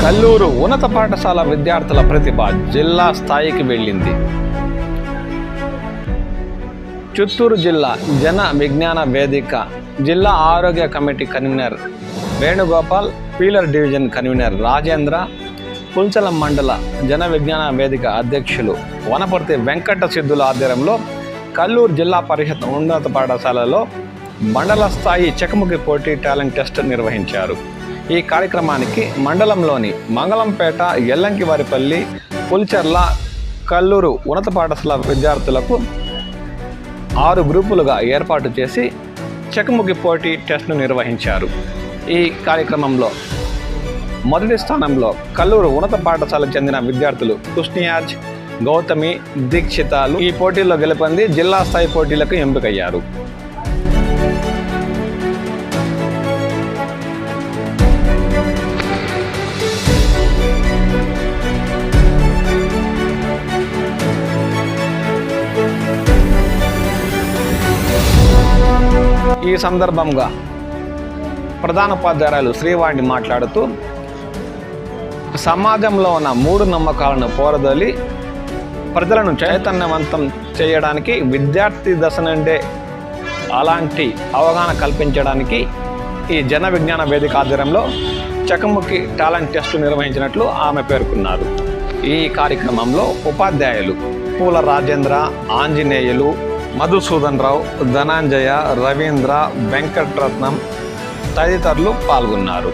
కల్లూరు ఉన్నత పాఠశాల విద్యార్థుల ప్రతిభ జిల్లా స్థాయికి వెళ్ళింది. చిత్తూరు జిల్లా జన విజ్ఞాన వేదిక జిల్లా ఆరోగ్య committee convener Venugopal, Piler division convener Rajendra, పుల్చలం మండల జన విజ్ఞాన వేదిక అధ్యక్షులు వనపర్తి వెంకట సిద్ధుల ఆధ్వర్యంలో కల్లూరు జిల్లా పరిషత్ ఉన్నత పాఠశాలలో మండల స్థాయి చెకముకి పోటీ టాలెంట్ టెస్ట్ నిర్వహించారు. ఈ కార్యక్రమానికి మండలంలోని మంగళంపేట, ఎల్లంకివారిపల్లి, పుల్చెర్ల, కల్లూరు ఉన్నత పాఠశాల విద్యార్థులకు 6 గ్రూపులుగా ఏర్పాటు చేసి చెకముకి పోటీ టెస్ట్ను నిర్వహించారు. ఈ కార్యక్రమంలో మొదటి స్థానంలో కల్లూరు ఉన్నత పాఠశాలకు చెందిన విద్యార్థులు కృష్ణయాజ్, గౌతమి, దీక్షితాలు ఈ పోటీల్లో గెలుపొంది జిల్లా స్థాయి పోటీలకు ఎంపికయ్యారు. ఈ సందర్భంగా ప్రధానోపాధ్యాయులు శ్రీవాణి మాట్లాడుతూ సమాజంలో ఉన్న 3 నమ్మకాలను పోరదోలి ప్రజలను చైతన్యవంతం చేయడానికి విద్యార్థి దశ నుండే అలాంటి అవగాహన కల్పించడానికి ఈ జన విజ్ఞాన వేదిక ఆధ్వర్యంలో చెకముకి టాలెంట్ టెస్ట్ నిర్వహించినట్లు ఆమె పేర్కొన్నారు. ఈ కార్యక్రమంలో ఉపాధ్యాయులు పూల రాజేంద్ర, ఆంజనేయులు, మధుసూదన్ రావు, ధనంజయ, రవీంద్ర, వెంకటరత్నం తదితరులు పాల్గొన్నారు.